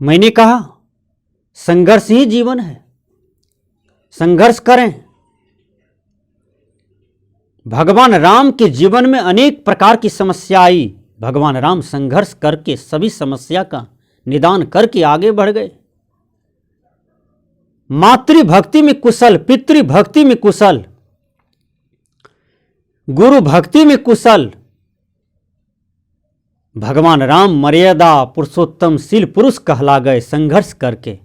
मैंने कहा संघर्ष ही जीवन है, संघर्ष करें। भगवान राम के जीवन में अनेक प्रकार की समस्या आई, भगवान राम संघर्ष करके सभी समस्या का निदान करके आगे बढ़ गए। मातृभक्ति में कुशल, पितृभक्ति में कुशल, गुरु भक्ति में कुशल भगवान राम मर्यादा पुरुषोत्तम शील पुरुष कहला गए संघर्ष करके।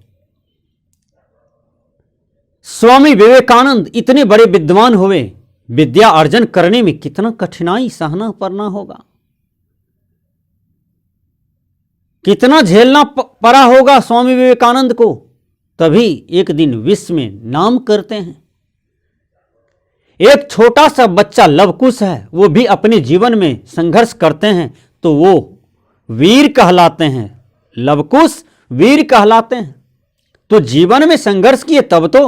स्वामी विवेकानंद इतने बड़े विद्वान हुए, विद्या अर्जन करने में कितना कठिनाई सहना पड़ना होगा, कितना झेलना पड़ा होगा स्वामी विवेकानंद को, तभी एक दिन विश्व में नाम करते हैं। एक छोटा सा बच्चा लवकुश है, वो भी अपने जीवन में संघर्ष करते हैं तो वो वीर कहलाते हैं, लवकुश वीर कहलाते हैं। तो जीवन में संघर्ष किए तब तो।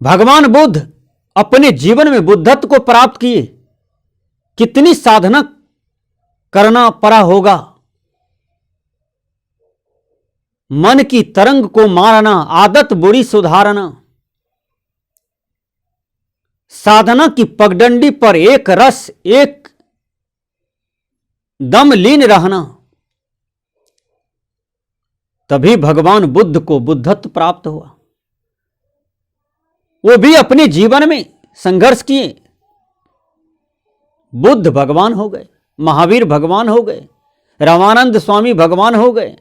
भगवान बुद्ध अपने जीवन में बुद्धत्व को प्राप्त किए, कितनी साधना करना पड़ा होगा, मन की तरंग को मारना, आदत बुरी सुधारना, साधना की पगडंडी पर एक रस एक दम लीन रहना, तभी भगवान बुद्ध को बुद्धत्व प्राप्त हुआ। वो भी अपने जीवन में संघर्ष किए, बुद्ध भगवान हो गए, महावीर भगवान हो गए, रामानंद स्वामी भगवान हो गए।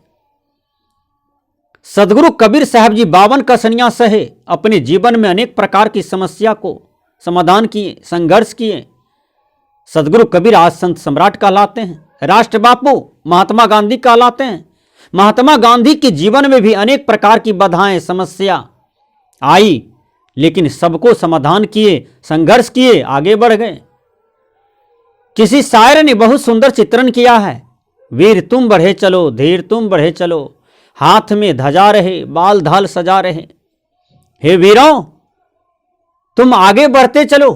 सदगुरु कबीर साहब जी 52 कसनियां सहे, अपने जीवन में अनेक प्रकार की समस्या को समाधान किए, संघर्ष किए। सदगुरु कबीर आज संत सम्राट कहलाते हैं, राष्ट्र बापू महात्मा गांधी कहलाते हैं। महात्मा गांधी के जीवन में भी अनेक प्रकार की बाधाएं समस्या आई, लेकिन सबको समाधान किए, संघर्ष किए, आगे बढ़ गए। किसी शायर ने बहुत सुंदर चित्रण किया है, वीर तुम बढ़े चलो, धीर तुम बढ़े चलो, हाथ में ध्वजा रहे, बाल धाल सजा रहे। हे वीरों, तुम आगे बढ़ते चलो,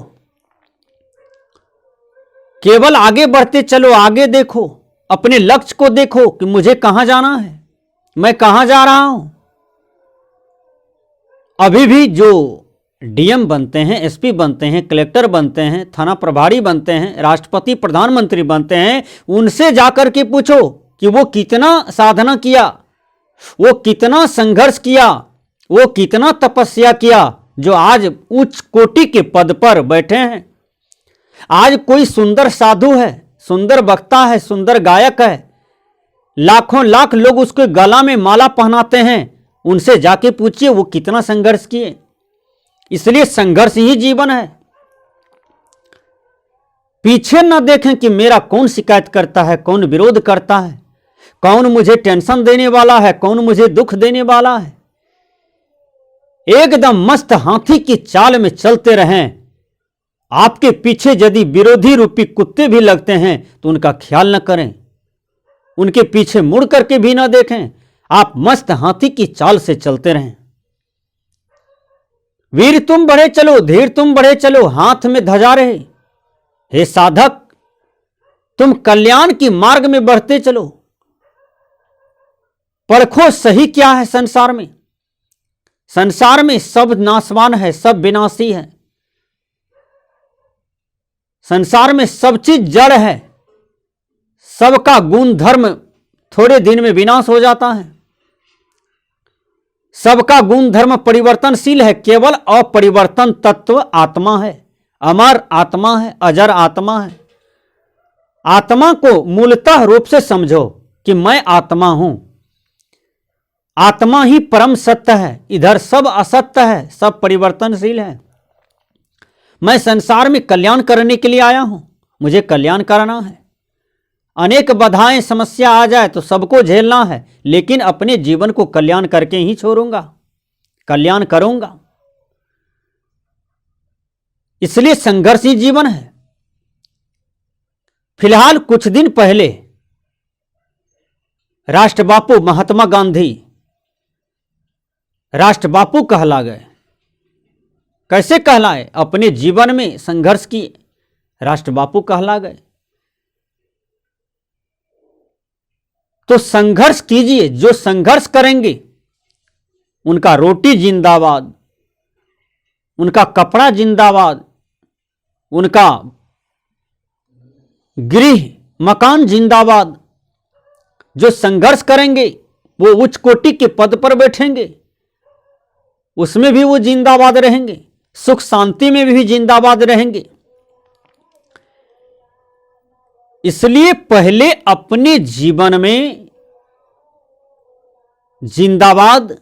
केवल आगे बढ़ते चलो, आगे देखो, अपने लक्ष्य को देखो कि मुझे कहां जाना है, मैं कहां जा रहा हूं। अभी भी जो डीएम बनते हैं, एसपी बनते हैं, कलेक्टर बनते हैं, थाना प्रभारी बनते हैं, राष्ट्रपति प्रधानमंत्री बनते हैं, उनसे जाकर के पूछो कि वो कितना साधना किया, वो कितना संघर्ष किया, वो कितना तपस्या किया, जो आज उच्च कोटि के पद पर बैठे हैं। आज कोई सुंदर साधु है, सुंदर वक्ता है, सुंदर गायक है, लाखों लाख लोग उसके गला में माला पहनाते हैं, उनसे जाके पूछिए वो कितना संघर्ष किए। इसलिए संघर्ष ही जीवन है। पीछे न देखें कि मेरा कौन शिकायत करता है, कौन विरोध करता है, कौन मुझे टेंशन देने वाला है, कौन मुझे दुख देने वाला है। एकदम मस्त हाथी की चाल में चलते रहें। आपके पीछे यदि विरोधी रूपी कुत्ते भी लगते हैं तो उनका ख्याल न करें, उनके पीछे मुड़ करके भी न देखें, आप मस्त हाथी की चाल से चलते रहें। वीर तुम बढ़े चलो, धीर तुम बढ़े चलो, हाथ में ध्वजा रहे। हे साधक, तुम कल्याण की मार्ग में बढ़ते चलो। परखो सही क्या है संसार में। संसार में सब नाशवान है, सब विनाशी है। संसार में सब चीज जड़ है, सबका गुण धर्म थोड़े दिन में विनाश हो जाता है। सबका गुण धर्म परिवर्तनशील है, केवल अपरिवर्तन तत्व आत्मा है, अमर आत्मा है, अजर आत्मा है। आत्मा को मूलतः रूप से समझो कि मैं आत्मा हूं। आत्मा ही परम सत्य है, इधर सब असत्य है, सब परिवर्तनशील है। मैं संसार में कल्याण करने के लिए आया हूं, मुझे कल्याण करना है। अनेक बाधाएं समस्या आ जाए तो सबको झेलना है, लेकिन अपने जीवन को कल्याण करके ही छोड़ूंगा, कल्याण करूंगा। इसलिए संघर्ष ही जीवन है। फिलहाल कुछ दिन पहले राष्ट्र बापू महात्मा गांधी राष्ट्र बापू कहला गए। कैसे कहलाए? अपने जीवन में संघर्ष किए, राष्ट्र बापू कहला गए। तो संघर्ष कीजिए। जो संघर्ष करेंगे उनका रोटी जिंदाबाद, उनका कपड़ा जिंदाबाद, उनका गृह मकान जिंदाबाद। जो संघर्ष करेंगे वो उच्च कोटि के पद पर बैठेंगे, उसमें भी वो जिंदाबाद रहेंगे, सुख शांति में भी जिंदाबाद रहेंगे। इसलिए पहले अपने जीवन में जिंदाबाद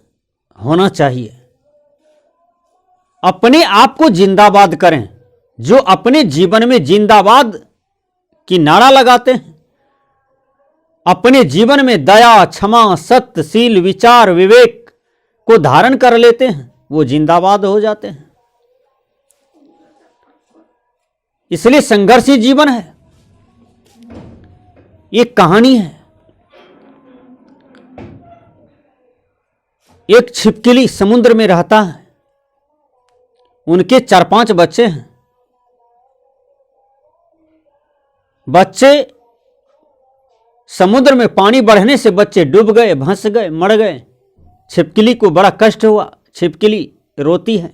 होना चाहिए। अपने आप को जिंदाबाद करें। जो अपने जीवन में जिंदाबाद की नारा लगाते हैं, अपने जीवन में दया, क्षमा, सत्य, शील, विचार, विवेक को धारण कर लेते हैं, वो जिंदाबाद हो जाते हैं। इसलिए संघर्षी जीवन है। ये कहानी है। एक छिपकली समुद्र में रहता है, उनके 4-5 बच्चे हैं। बच्चे समुद्र में पानी बढ़ने से बच्चे डूब गए, फंस गए, मर गए। छिपकली को बड़ा कष्ट हुआ, छिपकली रोती है।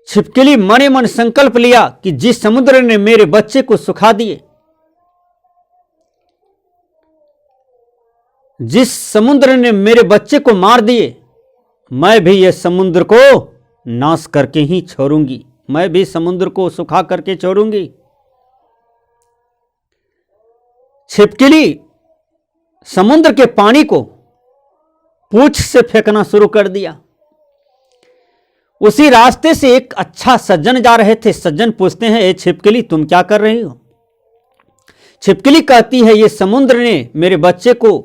छिपकली मने मन संकल्प लिया कि जिस समुद्र ने मेरे बच्चे को सुखा दिए, जिस समुद्र ने मेरे बच्चे को मार दिए, मैं भी ये समुद्र को नाश करके ही छोड़ूंगी, मैं भी समुद्र को सुखा करके छोड़ूंगी। छिपकली समुद्र के पानी को पूंछ से फेंकना शुरू कर दिया। उसी रास्ते से एक अच्छा सज्जन जा रहे थे। सज्जन पूछते हैं, ए छिपकली तुम क्या कर रही हो? छिपकली कहती है, ये समुद्र ने मेरे बच्चे को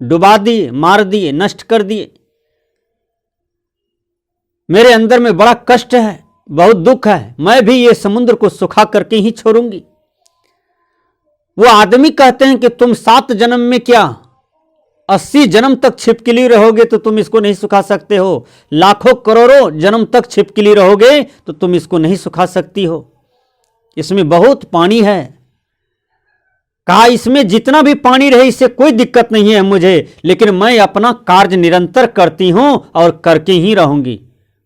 डुबा दिए, मार दिए, नष्ट कर दिए। मेरे अंदर में बड़ा कष्ट है, बहुत दुख है, मैं भी ये समुद्र को सुखा करके ही छोड़ूंगी। वो आदमी कहते हैं कि तुम 7 जन्म में क्या 80 जन्म तक छिपकली रहोगे तो तुम इसको नहीं सुखा सकते हो। लाखों करोड़ों जन्म तक छिपकली रहोगे तो तुम इसको नहीं सुखा सकती हो। इसमें बहुत पानी है। कहा, इसमें जितना भी पानी रहे इससे कोई दिक्कत नहीं है मुझे, लेकिन मैं अपना कार्य निरंतर करती हूं और करके ही रहूंगी।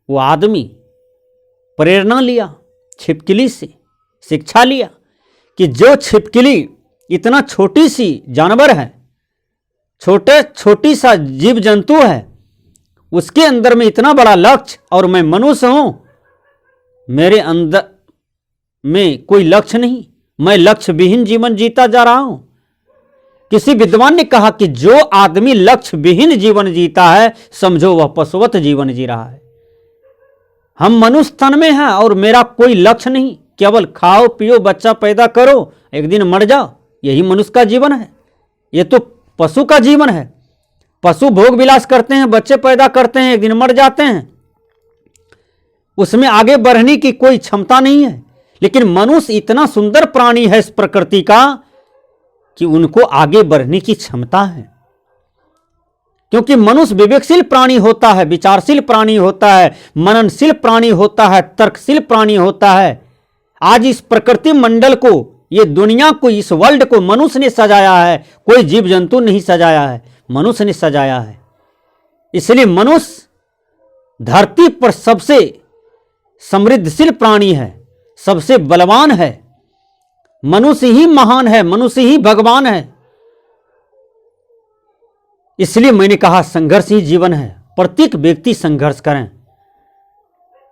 वो आदमी प्रेरणा लिया, छिपकली से शिक्षा लिया कि जो छिपकली इतना छोटी सी जानवर है, छोटी सा जीव जंतु है, उसके अंदर में इतना बड़ा लक्ष्य, और मैं मनुष्य हूं, मेरे अंदर में कोई लक्ष्य नहीं, मैं लक्ष्य विहीन जीवन जीता जा रहा हूं। किसी विद्वान ने कहा कि जो आदमी लक्ष्य विहीन जीवन जीता है, समझो वह पशुवत जीवन जी रहा है। हम मनुष्य तन में हैं और मेरा कोई लक्ष्य नहीं, केवल खाओ पियो बच्चा पैदा करो, एक दिन मर जाओ, यही मनुष्य का जीवन है। ये तो पशु का जीवन है। पशु भोग विलास करते हैं, बच्चे पैदा करते हैं, एक दिन मर जाते हैं, उसमें आगे बढ़ने की कोई क्षमता नहीं है। लेकिन मनुष्य इतना सुंदर प्राणी है इस प्रकृति का कि उनको आगे बढ़ने की क्षमता है, क्योंकि मनुष्य विवेकशील प्राणी होता है, विचारशील प्राणी होता है, मननशील प्राणी होता है, तर्कशील प्राणी होता है। आज इस प्रकृति मंडल को, ये दुनिया को, इस वर्ल्ड को मनुष्य ने सजाया है, कोई जीव जंतु नहीं सजाया है, मनुष्य ने सजाया है। इसलिए मनुष्य धरती पर सबसे समृद्धशील प्राणी है, सबसे बलवान है। मनुष्य ही महान है, मनुष्य ही भगवान है। इसलिए मैंने कहा संघर्ष ही जीवन है। प्रत्येक व्यक्ति संघर्ष करें,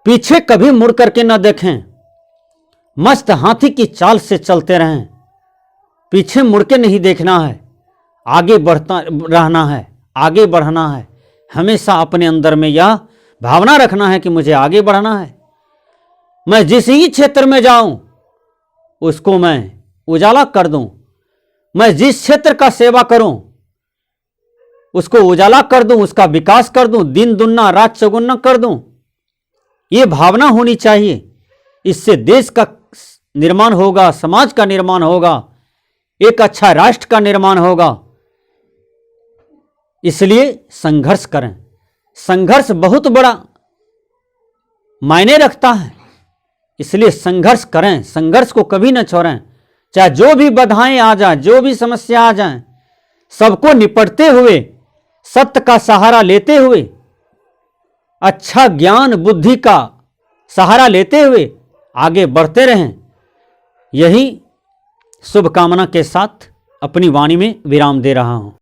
पीछे कभी मुड़ करके न देखें, मस्त हाथी की चाल से चलते रहें, पीछे मुड़ के नहीं देखना है, आगे बढ़ता रहना है, आगे बढ़ना है। हमेशा अपने अंदर में यह भावना रखना है कि मुझे आगे बढ़ना है। मैं जिस ही क्षेत्र में जाऊं उसको मैं उजाला कर दूं, मैं जिस क्षेत्र का सेवा करूं उसको उजाला कर दूं, उसका विकास कर दूं, दिन दुगना रात चौगुना कर दूं। ये भावना होनी चाहिए। इससे देश का निर्माण होगा, समाज का निर्माण होगा, एक अच्छा राष्ट्र का निर्माण होगा। इसलिए संघर्ष करें। संघर्ष बहुत बड़ा मायने रखता है, इसलिए संघर्ष करें, संघर्ष को कभी न छोड़ें। चाहे जो भी बाधाएं आ जाएं, जो भी समस्या आ जाएं, सबको निपटते हुए, सत्य का सहारा लेते हुए, अच्छा ज्ञान बुद्धि का सहारा लेते हुए आगे बढ़ते रहें। यही शुभकामना के साथ अपनी वाणी में विराम दे रहा हूं।